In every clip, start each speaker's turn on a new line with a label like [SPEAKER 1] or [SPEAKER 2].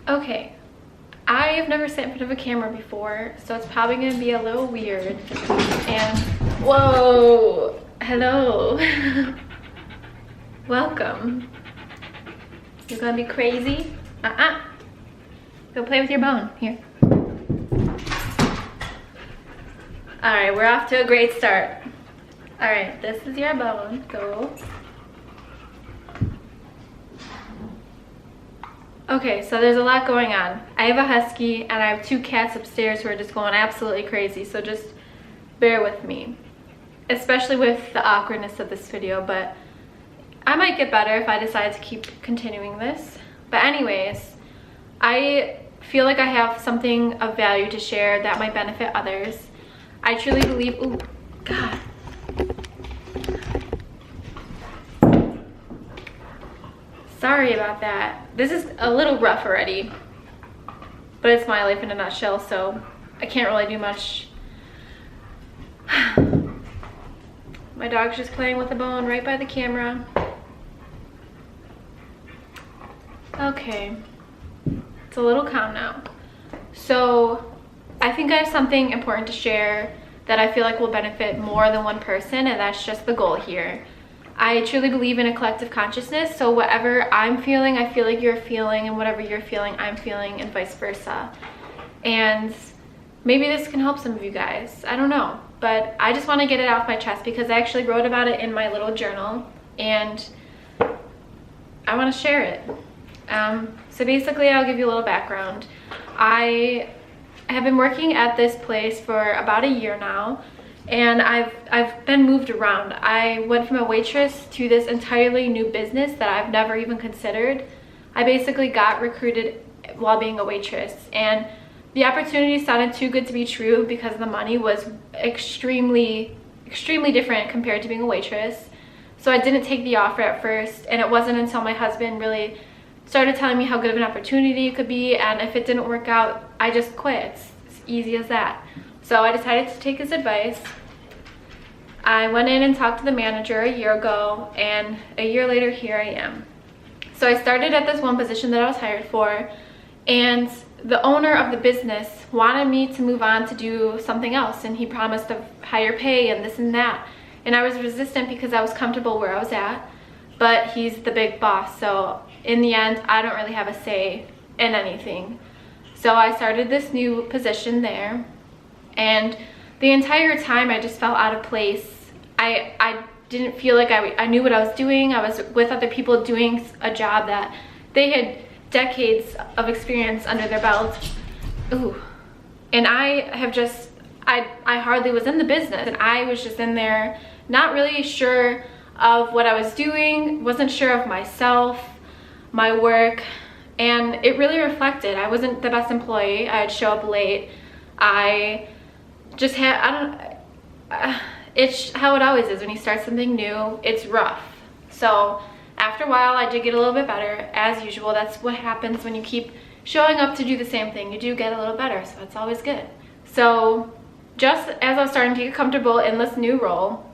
[SPEAKER 1] Okay, I've never sat in front of a camera before, so it's probably gonna be a little weird. And whoa, hello. Welcome. You're gonna be crazy? Go play with your bone. Here. Alright, we're off to a great start. Alright, this is your bone. Go. Okay, so there's a lot going on. I have a husky and I have 2 cats upstairs who are just going absolutely crazy, so just bear with me. Especially with the awkwardness of this video, but I might get better if I decide to keep continuing this. But anyways, I feel like I have something of value to share that might benefit others. I truly believe, ooh, God. Sorry about that. This is a little rough already, but it's my life in a nutshell, so I can't really do much. My dog's just playing with the bone right by the camera. Okay, it's a little calm now. So I think I have something important to share that I feel like will benefit more than one person, and that's just the goal here. I truly believe in a collective consciousness, so whatever I'm feeling, I feel like you're feeling, and whatever you're feeling, I'm feeling, and vice versa. And maybe this can help some of you guys. I don't know, but I just want to get it off my chest because I actually wrote about it in my little journal, and I want to share it. So basically, I'll give you a little background. I have been working at this place for about a year now, and I've been moved around. I went from a waitress to this entirely new business that I've never even considered. I basically got recruited while being a waitress, and the opportunity sounded too good to be true because the money was extremely different compared to being a waitress. So I didn't take the offer at first, and it wasn't until my husband really started telling me how good of an opportunity it could be, and if it didn't work out, I just quit. It's as easy as that. So I decided to take his advice. I went in and talked to the manager a year ago, and a year later, here I am. So I started at this one position that I was hired for, and the owner of the business wanted me to move on to do something else, and he promised a higher pay and this and that. And I was resistant because I was comfortable where I was at, but he's the big boss, so in the end, I don't really have a say in anything. So I started this new position there, and the entire time I just felt out of place. I didn't feel like I knew what I was doing. I was with other people doing a job that they had decades of experience under their belt. Ooh. And I hardly was in the business, and I was just in there not really sure of what I was doing, wasn't sure of myself, my work, and it really reflected. I wasn't the best employee. I'd show up late. I just had, it's how it always is when you start something new. It's rough. So after a while, I did get a little bit better. As usual, that's what happens when you keep showing up to do the same thing. You do get a little better, so it's always good. So just as I was starting to get comfortable in this new role,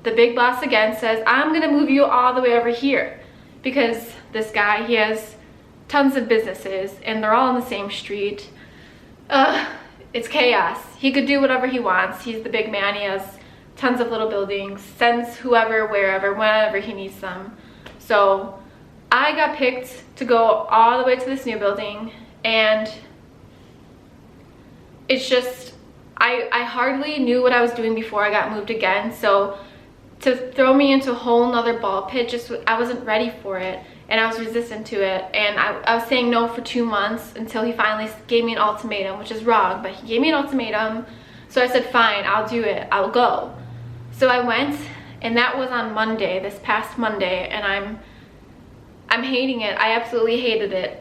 [SPEAKER 1] the big boss again says, I'm gonna move you all the way over here, because this guy, he has tons of businesses and they're all on the same street. It's chaos. He could do whatever he wants. He's the big man. He has tons of little buildings, sends whoever, wherever, whenever he needs them. So I got picked to go all the way to this new building, and it's just, I hardly knew what I was doing before I got moved again. So to throw me into a whole nother ball pit, just, I wasn't ready for it, and I was resistant to it, and I was saying no for 2 months until he finally gave me an ultimatum, which is wrong, but he gave me an ultimatum. So I said, fine, I'll do it, I'll go. So I went, and that was on Monday, this past Monday, and I'm hating it. I absolutely hated it.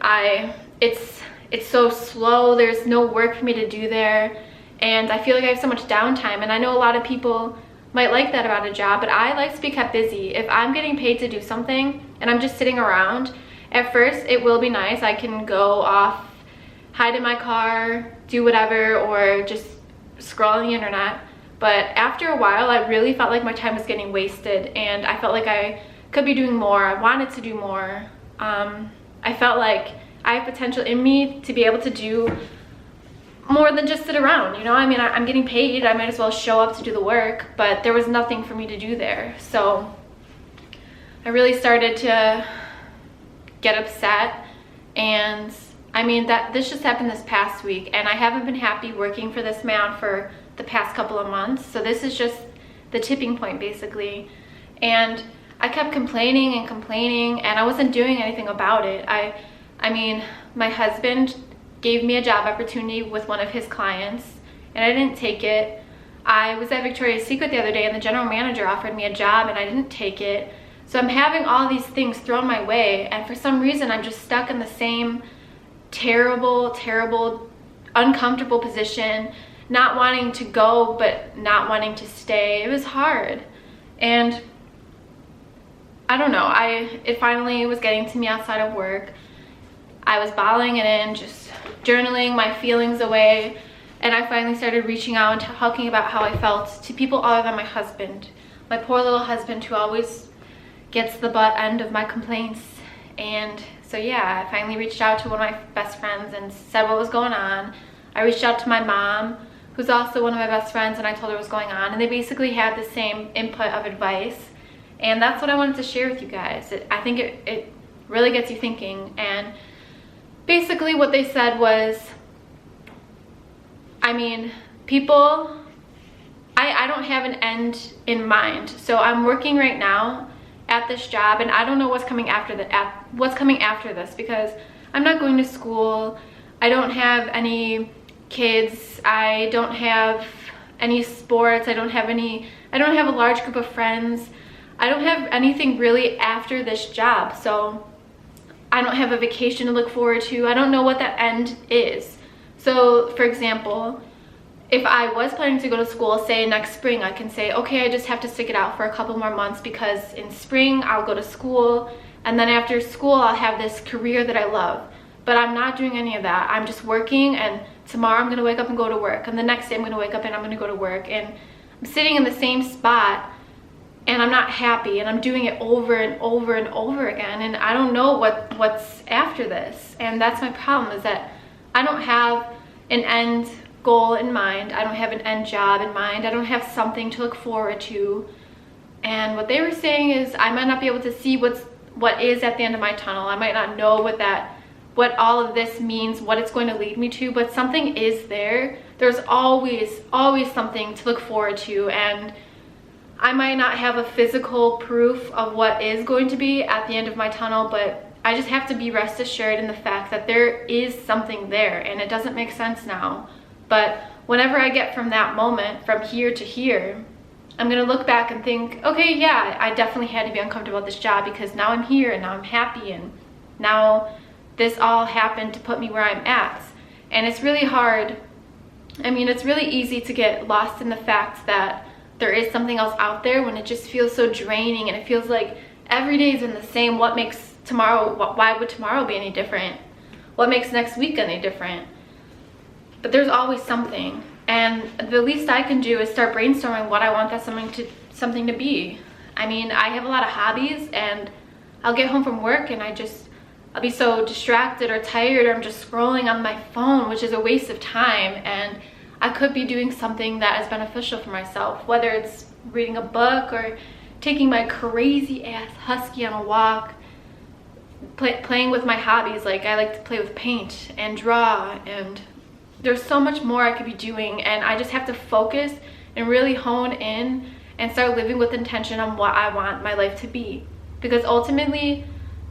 [SPEAKER 1] It's so slow. There's no work for me to do there, and I feel like I have so much downtime, and I know a lot of people might like that about a job, but I like to be kept busy. If I'm getting paid to do something and I'm just sitting around, at first it will be nice. I can go off, hide in my car, do whatever, or just scroll on the internet. But after a while, I really felt like my time was getting wasted, and I felt like I could be doing more. I wanted to do more. I felt like I have potential in me to be able to do more than just sit around, you know? I mean, I'm getting paid, I might as well show up to do the work, but there was nothing for me to do there. So I really started to get upset, and I mean, this just happened this past week, and I haven't been happy working for this man for the past couple of months. So this is just the tipping point, basically. And I kept complaining and complaining, and I wasn't doing anything about it. I mean, my husband gave me a job opportunity with one of his clients, and I didn't take it. I was at Victoria's Secret the other day, and the general manager offered me a job, and I didn't take it. So I'm having all these things thrown my way, and for some reason I'm just stuck in the same terrible, uncomfortable position, not wanting to go but not wanting to stay. It was hard, and I don't know, it finally was getting to me outside of work. I was bottling it in, just journaling my feelings away, and I finally started reaching out and talking about how I felt to people other than my husband, my poor little husband, who always gets the butt end of my complaints. And so yeah, I finally reached out to one of my best friends and said what was going on. I reached out to my mom, who's also one of my best friends, and I told her what was going on, and they basically had the same input of advice. And that's what I wanted to share with you guys. I think it really gets you thinking. And basically what they said was, I mean, people, I don't have an end in mind. So I'm working right now at this job, and I don't know what's coming after this, because I'm not going to school, I don't have any kids, I don't have any sports, I don't have a large group of friends, I don't have anything really after this job. So I don't have a vacation to look forward to. I don't know what that end is. So for example, if I was planning to go to school, say next spring, I can say, okay, I just have to stick it out for a couple more months, because in spring I'll go to school, and then after school I'll have this career that I love. But I'm not doing any of that. I'm just working, and tomorrow I'm gonna wake up and go to work, and the next day I'm gonna wake up and I'm gonna go to work, and I'm sitting in the same spot and I'm not happy, and I'm doing it over and over and over again, and I don't know what's after this. And that's my problem, is that I don't have an end goal in mind, I don't have an end job in mind, I don't have something to look forward to. And what they were saying is I might not be able to see what is at the end of my tunnel. I might not know what all of this means, what it's going to lead me to, but something is there. There's always something to look forward to, and I might not have a physical proof of what is going to be at the end of my tunnel, but I just have to be rest assured in the fact that there is something there. And it doesn't make sense now, but whenever I get from that moment, from here to here, I'm gonna look back and think, okay, yeah, I definitely had to be uncomfortable at this job, because now I'm here and now I'm happy, and now this all happened to put me where I'm at. And it's really hard. I mean, it's really easy to get lost in the fact that there is something else out there when it just feels so draining, and it feels like every day is in the same. What makes tomorrow, why would tomorrow be any different? What makes next week any different? But there's always something, and the least I can do is start brainstorming what I want that something to be. I mean, I have a lot of hobbies, and I'll get home from work and I'll be so distracted or tired, or I'm just scrolling on my phone, which is a waste of time, and I could be doing something that is beneficial for myself, whether it's reading a book or taking my crazy ass husky on a walk, playing with my hobbies. Like, I like to play with paint and draw, and there's so much more I could be doing, and I just have to focus and really hone in and start living with intention on what I want my life to be. Because ultimately,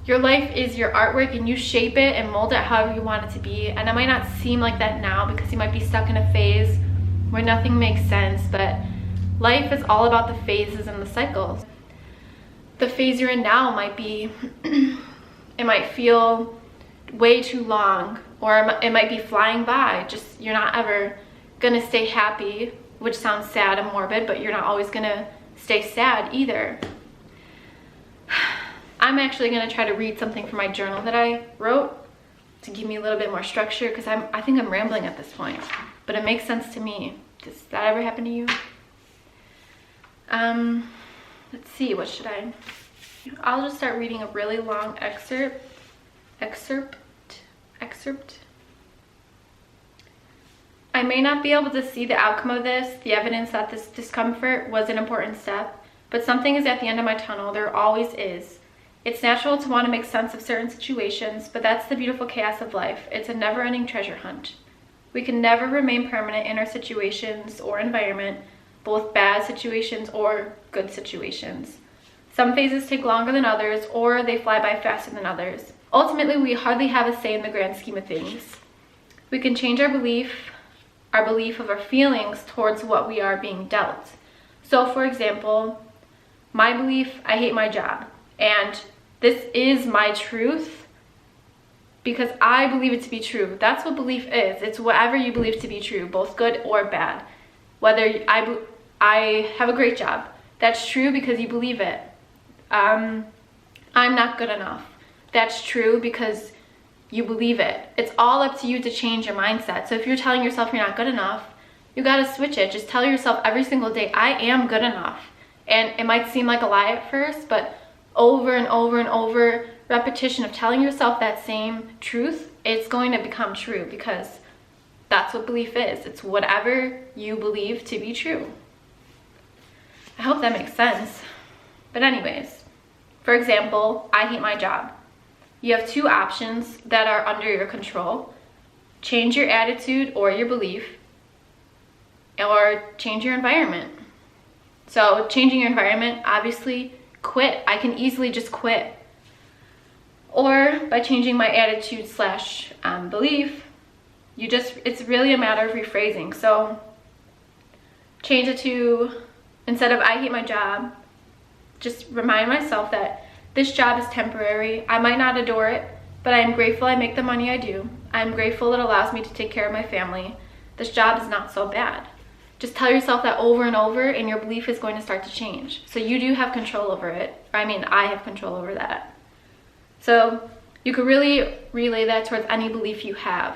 [SPEAKER 1] your life is your artwork, and you shape it and mold it however you want it to be. And it might not seem like that now, because you might be stuck in a phase where nothing makes sense, but life is all about the phases and the cycles. The phase you're in now might be, it might feel way too long, or it might be flying by. Just, you're not ever gonna stay happy, which sounds sad and morbid, but you're not always gonna stay sad either. I'm actually going to try to read something from my journal that I wrote to give me a little bit more structure, because I think I'm rambling at this point, but it makes sense to me. Does that ever happen to you? Let's see, what should I'll just start reading a really long excerpt. excerpt. I may not be able to see the outcome of this, the evidence that this discomfort was an important step, but something is at the end of my tunnel. There always is. It's natural to want to make sense of certain situations, but that's the beautiful chaos of life. It's a never-ending treasure hunt. We can never remain permanent in our situations or environment, both bad situations or good situations. Some phases take longer than others, or they fly by faster than others. Ultimately, we hardly have a say in the grand scheme of things. We can change our belief of our feelings towards what we are being dealt. So, for example, my belief, I hate my job, and this is my truth because I believe it to be true. That's what belief is. It's whatever you believe to be true, both good or bad. Whether I have a great job, that's true because you believe it. I'm not good enough. That's true because you believe it. It's all up to you to change your mindset. So if you're telling yourself you're not good enough, you got to switch it. Just tell yourself every single day, I am good enough. And it might seem like a lie at first, but over and over and over, repetition of telling yourself that same truth, it's going to become true because that's what belief is. It's whatever you believe to be true. I hope that makes sense. But anyways, for example, I hate my job. You have two options that are under your control. Change your attitude or your belief, or change your environment. So changing your environment, obviously, quit. I can easily just quit. Or by changing my attitude / belief, it's really a matter of rephrasing. So change it to, instead of I hate my job, just remind myself that this job is temporary. I might not adore it, but I am grateful I make the money I do. I am grateful it allows me to take care of my family. This job is not so bad. Just tell yourself that over and over, and your belief is going to start to change. So you do have control over it. I have control over that. So you could really relay that towards any belief you have.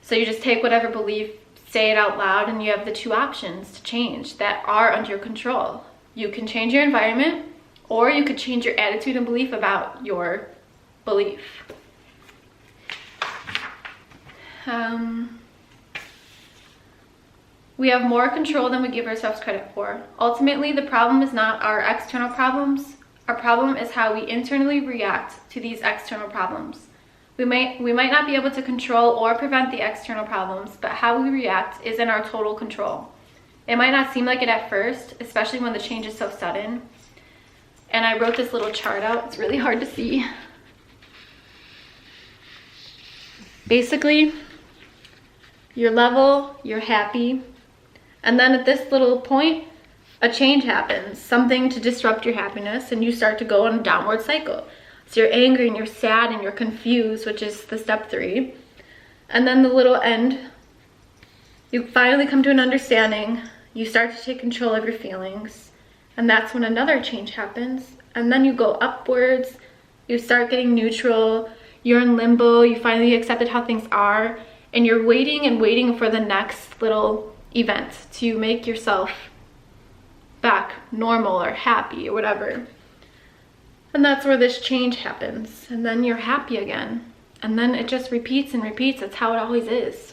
[SPEAKER 1] So you just take whatever belief, say it out loud, and you have the two options to change that are under your control. You can change your environment, or you could change your attitude and belief about your belief. We have more control than we give ourselves credit for. Ultimately, the problem is not our external problems. Our problem is how we internally react to these external problems. We might not be able to control or prevent the external problems, but how we react is in our total control. It might not seem like it at first, especially when the change is so sudden. And I wrote this little chart out. It's really hard to see. Basically, you're level, you're happy, and then at this little point, a change happens, something to disrupt your happiness, and you start to go on a downward cycle. So you're angry and you're sad and you're confused, which is the step 3. And then the little end, you finally come to an understanding, you start to take control of your feelings, and that's when another change happens. And then you go upwards, you start getting neutral, you're in limbo, you finally accepted how things are, and you're waiting and waiting for the next little event to make yourself back normal or happy or whatever. And that's where this change happens, and then you're happy again, and then it just repeats and repeats. That's how it always is.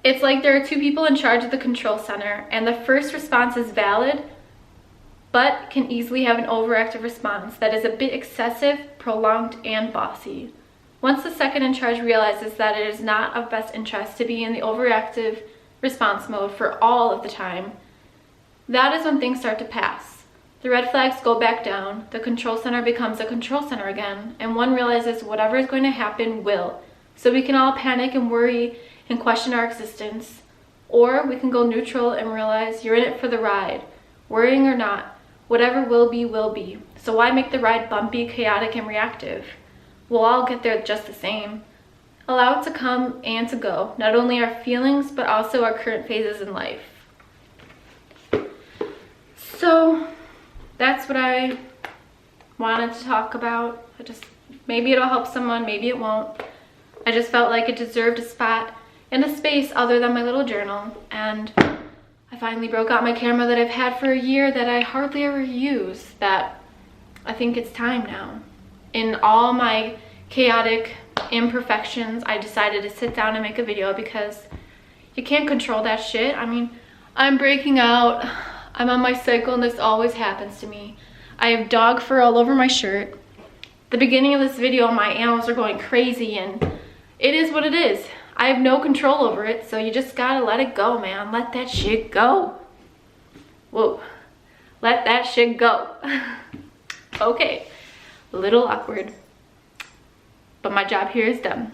[SPEAKER 1] It's like there are two people in charge of the control center, and the first response is valid, but can easily have an overactive response that is a bit excessive, prolonged, and bossy. Once the second in charge realizes that it is not of best interest to be in the overactive response mode for all of the time, that is when things start to pass. The red flags go back down, the control center becomes a control center again, and one realizes whatever is going to happen will. So we can all panic and worry and question our existence, or we can go neutral and realize you're in it for the ride, worrying or not, whatever will be will be. So why make the ride bumpy, chaotic, and reactive? We'll all get there just the same. Allow it to come and to go, not only our feelings, but also our current phases in life. So that's what I wanted to talk about. Maybe it'll help someone, maybe it won't. I just felt like it deserved a spot in a space other than my little journal, and I finally broke out my camera that I've had for a year that I hardly ever use, that I think it's time now. in all my chaotic imperfections, I decided to sit down and make a video because you can't control that shit. I mean, I'm breaking out, I'm on my cycle, and this always happens to me. I have dog fur all over my shirt. The beginning of this video, my animals are going crazy, and it is what it is. I have no control over it, so you just gotta let it go, man. Let that shit go. Whoa. Let that shit go. Okay, a little awkward, but my job here is done.